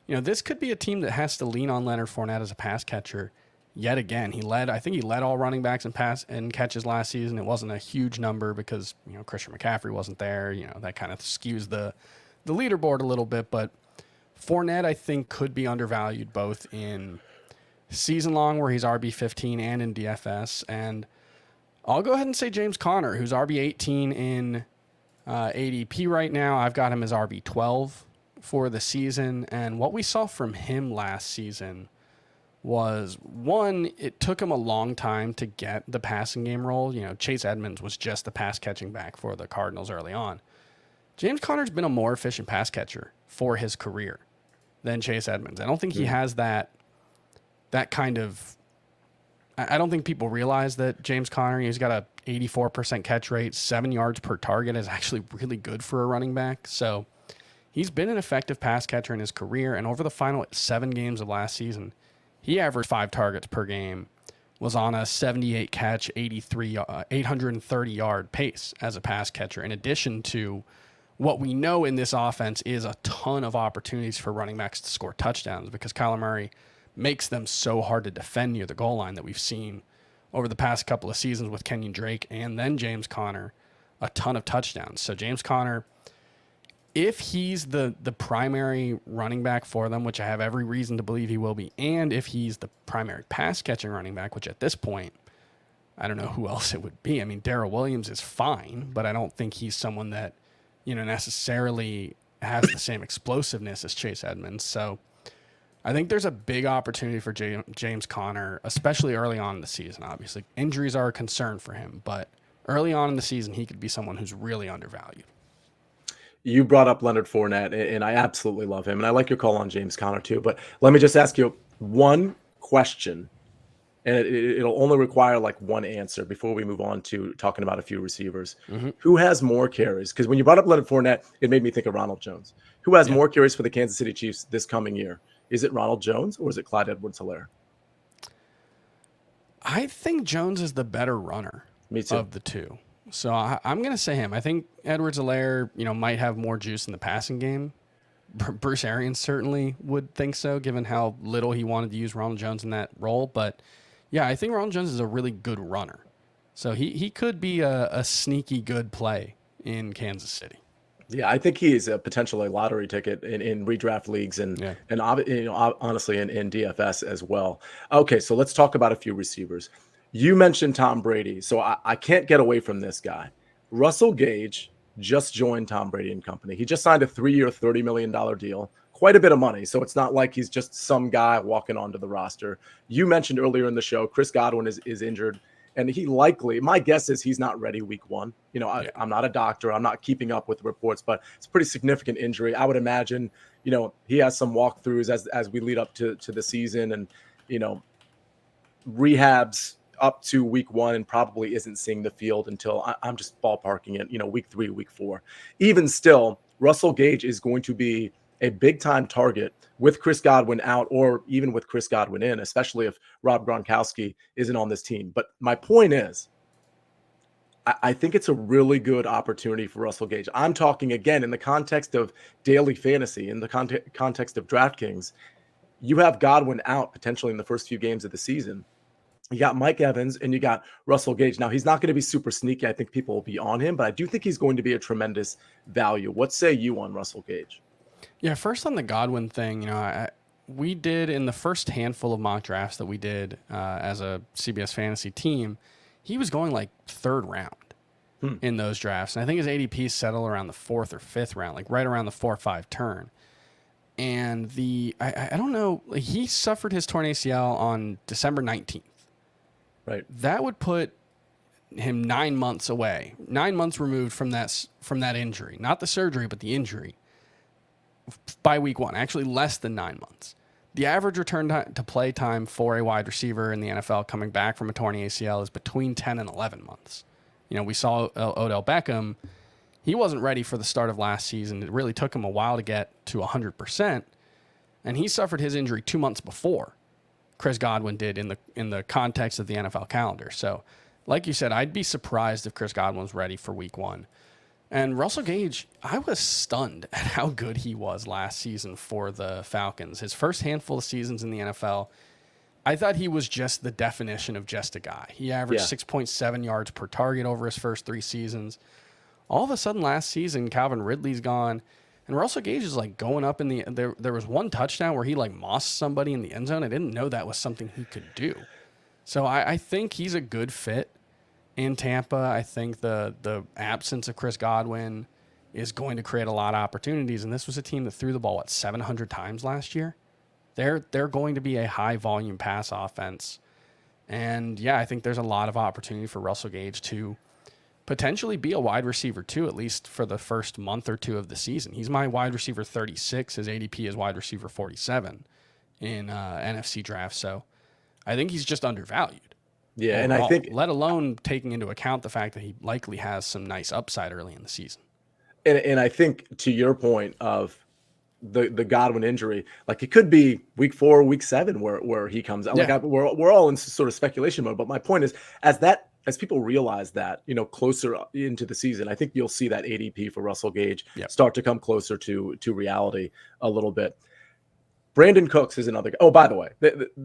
This could be a team that has to lean on Leonard Fournette as a pass catcher. Yet again, I think he led all running backs in pass and catches last season. It wasn't a huge number because, Christian McCaffrey wasn't there. That kind of skews the leaderboard a little bit. But Fournette, I think, could be undervalued both in season long, where he's RB15, and in DFS. And I'll go ahead and say James Conner, who's RB18 in ADP right now. I've got him as RB12 for the season. And what we saw from him last season was, one, it took him a long time to get the passing game role. Chase Edmonds was just the pass catching back for the Cardinals early on. James Conner's been a more efficient pass catcher for his career than Chase Edmonds. I don't think he has that kind of. I don't think people realize that James Conner, he's got a 84% catch rate, 7 yards per target is actually really good for a running back. So he's been an effective pass catcher in his career. And over the final 7 games of last season, he averaged 5 targets per game, was on a 78 catch, 830 yard pace as a pass catcher, in addition to what we know in this offense is a ton of opportunities for running backs to score touchdowns, because Kyler Murray makes them so hard to defend near the goal line that we've seen over the past couple of seasons with Kenyon Drake and then James Conner, a ton of touchdowns. So James Conner, if he's the primary running back for them, which I have every reason to believe he will be, and if he's the primary pass catching running back, which at this point, I don't know who else it would be. I mean, Darrell Williams is fine, but I don't think he's someone that, necessarily has the same explosiveness as Chase Edmonds. So I think there's a big opportunity for James Conner, especially early on in the season. Obviously, injuries are a concern for him, but early on in the season, he could be someone who's really undervalued. You brought up Leonard Fournette, and I absolutely love him. And I like your call on James Conner too. But let me just ask you one question, and it'll only require like one answer before we move on to talking about a few receivers. Who has more carries? Because when you brought up Leonard Fournette, it made me think of Ronald Jones. Who has more carries for the Kansas City Chiefs this coming year? Is it Ronald Jones or is it Clyde Edwards-Helaire? I think Jones is the better runner of the two. So I'm going to say him. I think Edwards-Helaire, might have more juice in the passing game. Bruce Arians certainly would think so, given how little he wanted to use Ronald Jones in that role. But yeah, I think Ronald Jones is a really good runner. So he could be a sneaky good play in Kansas City. Yeah, I think he is a potentially lottery ticket in redraft leagues and honestly in DFS as well. Okay, so let's talk about a few receivers. You mentioned Tom Brady, so I can't get away from this guy. Russell Gage just joined Tom Brady and company. He just signed a 3-year, $30 million deal. Quite a bit of money, so it's not like he's just some guy walking onto the roster. You mentioned earlier in the show, Chris Godwin is injured, and he likely, my guess is he's not ready week 1. I'm not a doctor. I'm not keeping up with the reports, but it's a pretty significant injury. I would imagine, he has some walkthroughs as we lead up to the season and, rehabs up to week 1 and probably isn't seeing the field until I'm just ballparking it, week 3, week 4. Even still, Russell Gage is going to be a big time target with Chris Godwin out or even with Chris Godwin in, especially if Rob Gronkowski isn't on this team. But my point is, I think it's a really good opportunity for Russell Gage. I'm talking again in the context of daily fantasy, in the context of DraftKings. You have Godwin out potentially in the first few games of the season. You got Mike Evans and you got Russell Gage. Now, he's not going to be super sneaky. I think people will be on him, but I do think he's going to be a tremendous value. What say you on Russell Gage? Yeah, first on the Godwin thing, we did in the first handful of mock drafts that we did as a CBS fantasy team, he was going like third round in those drafts. And I think his ADP settled around the fourth or fifth round, like right around the 4-5 turn. And I don't know, he suffered his torn ACL on December 19th. Right. That would put him 9 months away, 9 months removed from that injury, not the surgery, but the injury by week 1, actually less than 9 months. The average return to play time for a wide receiver in the NFL coming back from a torn ACL is between 10 and 11 months. We saw Odell Beckham. He wasn't ready for the start of last season. It really took him a while to get to 100%, and he suffered his injury 2 months before Chris Godwin did in the context of the NFL calendar. So, like you said, I'd be surprised if Chris Godwin was ready for week 1. And Russell Gage, I was stunned at how good he was last season for the Falcons. His first handful of seasons in the NFL, I thought he was just the definition of just a guy. He averaged 6.7 yards per target over his first 3 seasons. All of a sudden last season, Calvin Ridley's gone. And Russell Gage is like going up in the there was one touchdown where he like mossed somebody in the end zone. I didn't know that was something he could do. So I think he's a good fit in Tampa. I think the absence of Chris Godwin is going to create a lot of opportunities. And this was a team that threw the ball 700 times last year. They're going to be a high volume pass offense. And yeah, I think there's a lot of opportunity for Russell Gage to potentially be a wide receiver too, at least for the first month or two of the season. He's my wide receiver 36. His ADP is wide receiver 47 in NFC drafts. So I think he's just undervalued. Yeah, overall, and I think, let alone taking into account the fact that he likely has some nice upside early in the season. and I think to your point of the Godwin injury, like it could be week 4, week 7 where he comes out. Yeah. Like we're all in sort of speculation mode, but my point is as people realize that, closer into the season, I think you'll see that ADP for Russell Gage start to come closer to reality a little bit. Brandin Cooks is another guy. Oh, by the way,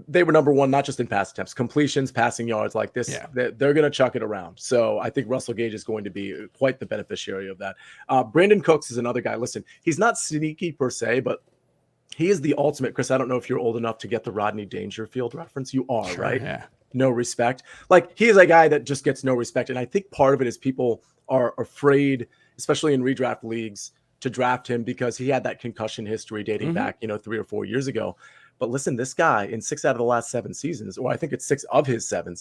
they were number 1, not just in pass attempts, completions, passing yards like this. Yeah. They're going to chuck it around. So I think Russell Gage is going to be quite the beneficiary of that. Brandin Cooks is another guy. Listen, he's not sneaky per se, but he is the ultimate. Chris, I don't know if you're old enough to get the Rodney Dangerfield reference. You are, Sure, right? Yeah. No respect. Like he is a guy that just gets no respect. And I think part of it is people are afraid, especially in redraft leagues, to draft him because he had that concussion history dating back, 3 or 4 years ago. But listen, this guy in 6 out of the last 7 seasons, or I think it's 6 of his 7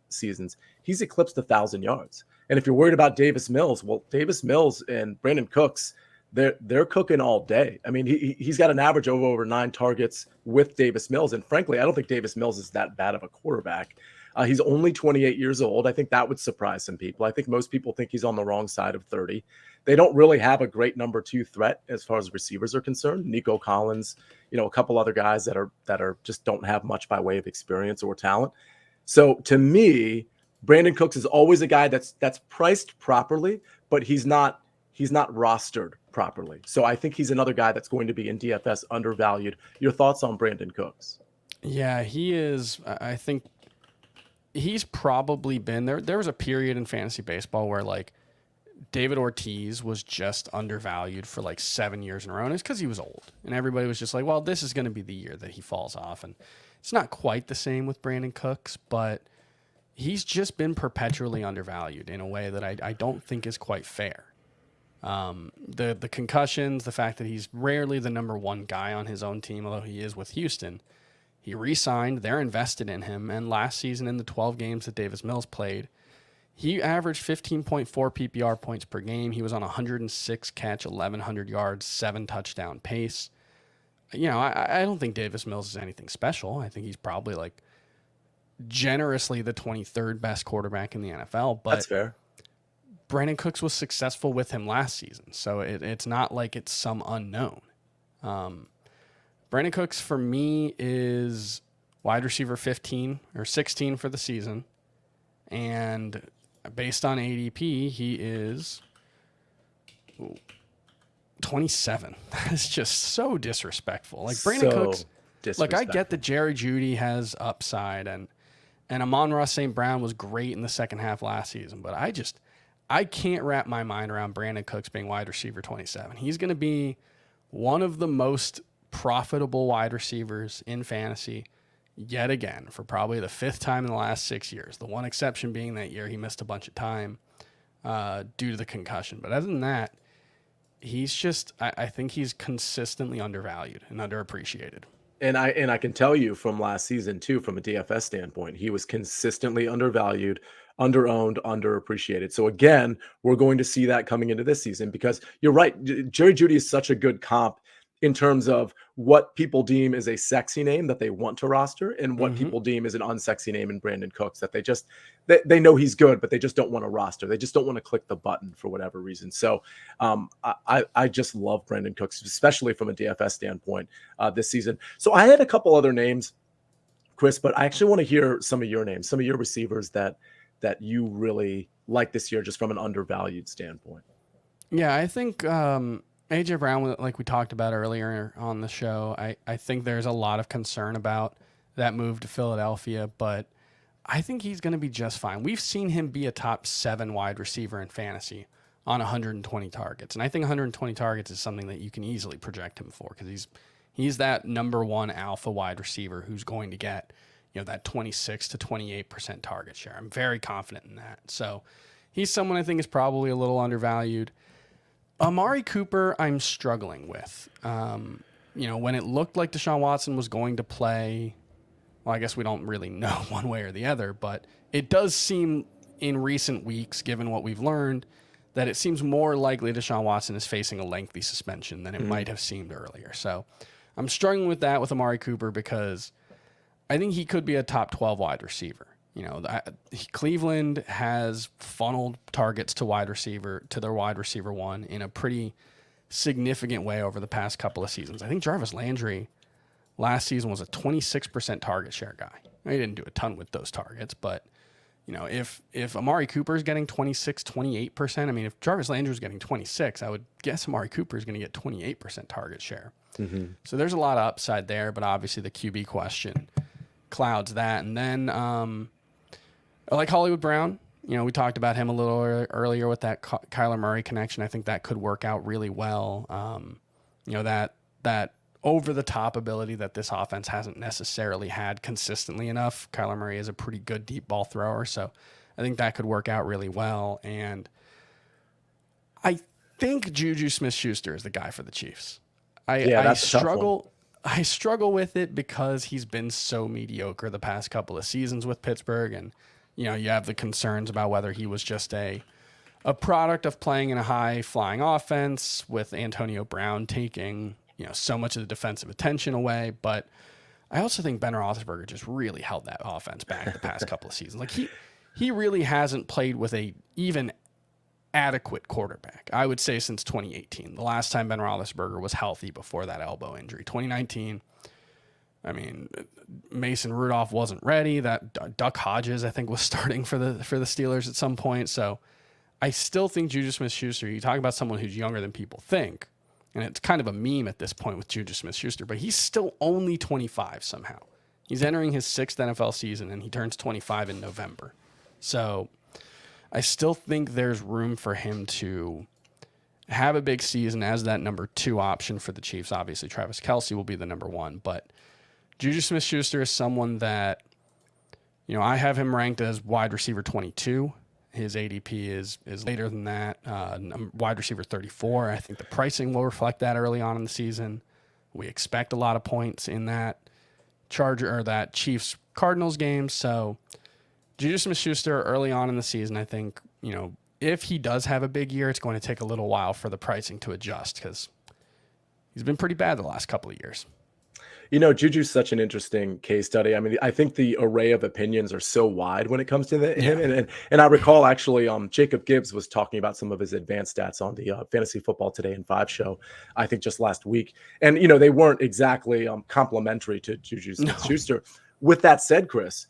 seasons, he's eclipsed 1,000 yards. And if you're worried about Davis Mills, well, Davis Mills and Brandin Cooks, they're cooking all day. I mean, he's got an average of over 9 targets with Davis Mills. And frankly, I don't think Davis Mills is that bad of a quarterback. He's only 28 years old. I think that would surprise some people. I think most people think he's on the wrong side of 30. They don't really have a great number 2 threat as far as receivers are concerned. Nico Collins, a couple other guys that are just don't have much by way of experience or talent. So to me, Brandin Cooks is always a guy that's priced properly, but he's not rostered properly. So I think he's another guy that's going to be in DFS undervalued. Your thoughts on Brandin Cooks? Yeah, he is. I think he's probably been there. There was a period in fantasy baseball where like David Ortiz was just undervalued for like 7 years in a row. And it's because he was old. And everybody was just like, well, this is going to be the year that he falls off. And it's not quite the same with Brandin Cooks, but he's just been perpetually undervalued in a way that I don't think is quite fair. The concussions, the fact that he's rarely the number 1 guy on his own team, although he is with Houston. He re-signed, they're invested in him, and last season in the 12 games that Davis Mills played, he averaged 15.4 PPR points per game. He was on 106 catch, 1,100 yards, 7 touchdown pace. I don't think Davis Mills is anything special. I think he's probably like generously the 23rd best quarterback in the NFL. But that's fair. Brandin Cooks was successful with him last season, so it's not like it's some unknown. Brandin Cooks for me is wide receiver 15 or 16 for the season, and based on ADP, he is 27. That is just so disrespectful. Like Brandin Cooks, look, I get that Jerry Jeudy has upside, and And Amon-Ra St. Brown was great in the second half last season, but I can't wrap my mind around Brandin Cooks being wide receiver 27. He's going to be one of the most profitable wide receivers in fantasy yet again for probably the fifth time in the last 6 years. The one exception being that year he missed a bunch of time due to the concussion. But other than that, he's just, I think he's consistently undervalued and underappreciated. And I can tell you from last season too, from a DFS standpoint, he was consistently undervalued, underowned, underappreciated. So again, we're going to see that coming into this season because you're right. Jerry Jeudy is such a good comp in terms of what people deem is a sexy name that they want to roster and what people deem is an unsexy name in Brandin Cooks that they know he's good, but they just don't want to roster. They just don't want to click the button for whatever reason. So I just love Brandin Cooks, especially from a DFS standpoint this season. So I had a couple other names, Chris, but I actually want to hear some of your names, some of your receivers that you really like this year, just from an undervalued standpoint. Yeah, I think A.J. Brown, like we talked about earlier on the show, I think there's a lot of concern about that move to Philadelphia, but I think he's going to be just fine. We've seen him be a top 7 wide receiver in fantasy on 120 targets, and I think 120 targets is something that you can easily project him for because he's that number 1 alpha wide receiver who's going to get that 26 to 28% target share. I'm very confident in that. So he's someone I think is probably a little undervalued. Amari Cooper, I'm struggling with. When it looked like Deshaun Watson was going to play, well, I guess we don't really know one way or the other, but it does seem in recent weeks, given what we've learned, that it seems more likely Deshaun Watson is facing a lengthy suspension than it might have seemed earlier. So I'm struggling with that with Amari Cooper because I think he could be a top 12 wide receiver. Cleveland has funneled targets to their wide receiver 1 in a pretty significant way over the past couple of seasons. I think Jarvis Landry last season was a 26% target share guy. He didn't do a ton with those targets, but if Amari Cooper is getting 26, 28%, I mean, if Jarvis Landry is getting 26, I would guess Amari Cooper is going to get 28% target share. So there's a lot of upside there, but obviously the QB question clouds that. And then I like Hollywood Brown. We talked about him a little earlier with that Kyler Murray connection. I think that could work out really well. That over-the-top ability that this offense hasn't necessarily had consistently enough. Kyler Murray is a pretty good deep ball thrower, so I think that could work out really well. And I think Juju Smith-Schuster is the guy for the Chiefs. I struggle with it because he's been so mediocre the past couple of seasons with Pittsburgh, and you have the concerns about whether he was just a product of playing in a high-flying offense with Antonio Brown taking so much of the defensive attention away. But I also think Ben Roethlisberger just really held that offense back the past couple of seasons. Like he really hasn't played with a even adequate quarterback, I would say, since 2018. The last time Ben Roethlisberger was healthy before that elbow injury. 2019, I mean, Mason Rudolph wasn't ready. That Duck Hodges, I think, was starting for the Steelers at some point. So I still think Juju Smith-Schuster, you talk about someone who's younger than people think, and it's kind of a meme at this point with Juju Smith-Schuster, but he's still only 25 somehow. He's entering his 6th NFL season, and he turns 25 in November. So I still think there's room for him to have a big season as that number 2 option for the Chiefs. Obviously, Travis Kelce will be the number 1, but Juju Smith-Schuster is someone that, I have him ranked as wide receiver 22. His ADP is later than that, wide receiver 34. I think the pricing will reflect that early on in the season. We expect a lot of points in that that Chiefs Cardinals game. So Juju Smith-Schuster early on in the season, I think, if he does have a big year, it's going to take a little while for the pricing to adjust because he's been pretty bad the last couple of years. Juju's such an interesting case study. I mean, I think the array of opinions are so wide when it comes to him. And I recall actually Jacob Gibbs was talking about some of his advanced stats on the Fantasy Football Today in 5 show, I think just last week. And, they weren't exactly complimentary to Juju Smith-Schuster. No. With that said, Chris,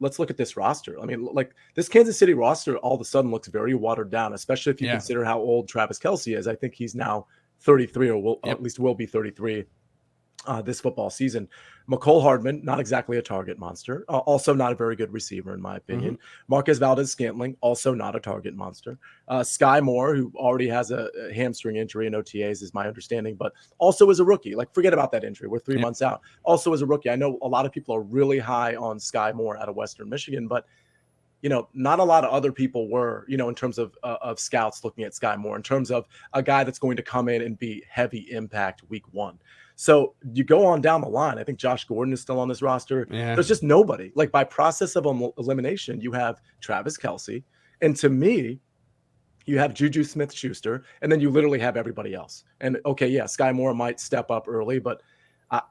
let's look at this roster. I mean, like this Kansas City roster all of a sudden looks very watered down, especially if you consider how old Travis Kelce is. I think he's now 33 or at least will be 33. this football season. McCole Hardman, not exactly a target monster, also not a very good receiver, in my opinion. Marquez Valdez-Scantling, also not a target monster. Sky Moore, who already has a hamstring injury in OTAs, is my understanding, but also is a rookie. Like, forget about that injury. We're 3 months out. Also is a rookie. I know a lot of people are really high on Sky Moore out of Western Michigan, but not a lot of other people were, in terms of scouts looking at Sky Moore, in terms of a guy that's going to come in and be heavy impact week one. So you go on down the line. I think Josh Gordon is still on this roster. Yeah. There's just nobody. Like, by process of elimination, you have Travis Kelce. And to me, you have Juju Smith-Schuster, and then you literally have everybody else. And okay, yeah, Sky Moore might step up early, but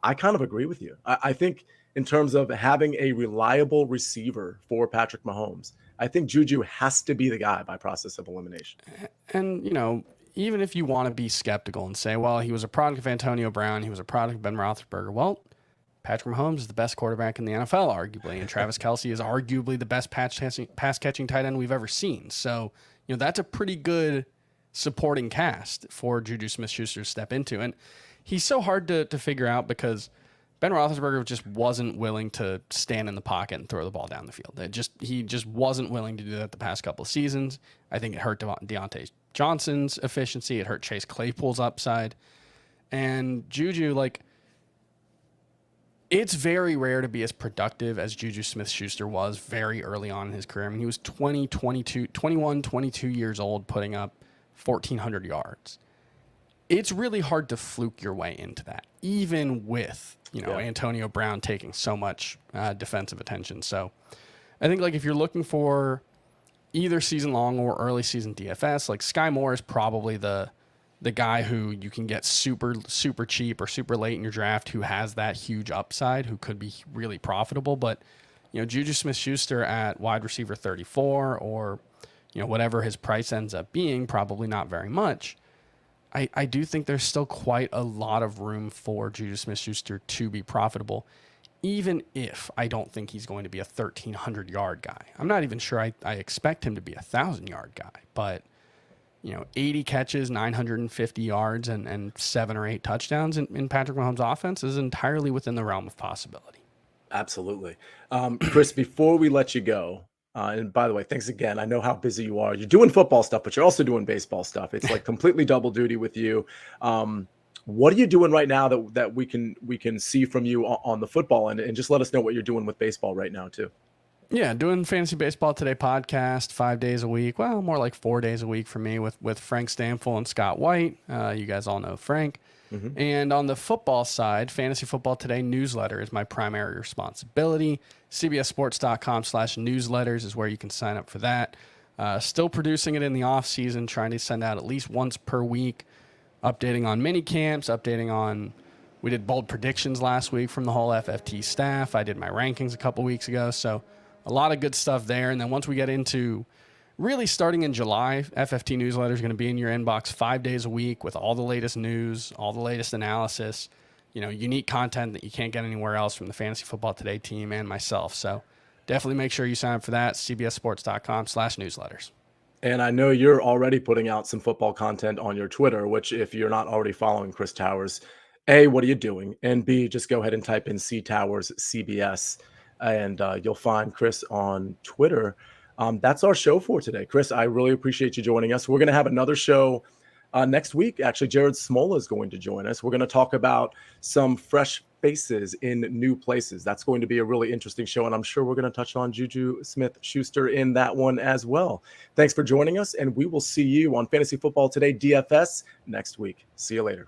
I kind of agree with you. I think in terms of having a reliable receiver for Patrick Mahomes, I think Juju has to be the guy by process of elimination. And, even if you want to be skeptical and say, well, he was a product of Antonio Brown, he was a product of Ben Roethlisberger, well, Patrick Mahomes is the best quarterback in the NFL, arguably, and Travis Kelce is arguably the best pass-catching tight end we've ever seen. So, that's a pretty good supporting cast for Juju Smith-Schuster to step into. And he's so hard to figure out because Ben Roethlisberger just wasn't willing to stand in the pocket and throw the ball down the field. He just wasn't willing to do that the past couple of seasons. I think it hurt Deontay Johnson's efficiency. It hurt Chase Claypool's upside. And Juju, it's very rare to be as productive as Juju Smith-Schuster was very early on in his career. I mean, he was 21, 22 years old, putting up 1,400 yards. It's really hard to fluke your way into that, even with, Antonio Brown taking so much defensive attention. So I think, if you're looking for either season long or early season DFS, Sky Moore is probably the guy who you can get super, super cheap or super late in your draft, who has that huge upside, who could be really profitable. But, Juju Smith-Schuster at wide receiver 34 or, whatever his price ends up being, probably not very much. I do think there's still quite a lot of room for Juju Smith-Schuster to be profitable, even if I don't think he's going to be a 1,300-yard guy. I'm not even sure I expect him to be a 1,000-yard guy, but 80 catches, 950 yards, and 7 or 8 touchdowns in Patrick Mahomes' offense is entirely within the realm of possibility. Absolutely. Chris, before we let you go, and by the way, thanks again. I know how busy you are. You're doing football stuff, but you're also doing baseball stuff. It's completely double duty with you. What are you doing right now that we can see from you on the football end, and just let us know what you're doing with baseball right now too. Yeah, doing Fantasy Baseball Today podcast 5 days a week. Well, more like 4 days a week for me with Frank Stamfel and Scott White. You guys all know Frank. Mm-hmm. And on the football side, Fantasy Football Today newsletter is my primary responsibility. CBSSports.com/newsletters is where you can sign up for that. Still producing it in the off season, trying to send out at least once per week, updating on mini camps, we did bold predictions last week from the whole FFT staff. I did my rankings a couple weeks ago. So a lot of good stuff there. And then once we get into really starting in July, FFT newsletter is going to be in your inbox 5 days a week with all the latest news, all the latest analysis, unique content that you can't get anywhere else from the Fantasy Football Today team and myself. So definitely make sure you sign up for that. CBSSports.com/newsletters. And I know you're already putting out some football content on your Twitter, which if you're not already following Chris Towers, A, what are you doing? And B, just go ahead and type in C Towers CBS and you'll find Chris on Twitter. That's our show for today. Chris, I really appreciate you joining us. We're going to have another show next week. Actually, Jared Smola is going to join us. We're going to talk about some fresh faces in new places. That's going to be a really interesting show, and I'm sure we're going to touch on Juju Smith-Schuster in that one as well. Thanks for joining us, and we will see you on Fantasy Football Today DFS next week. See you later.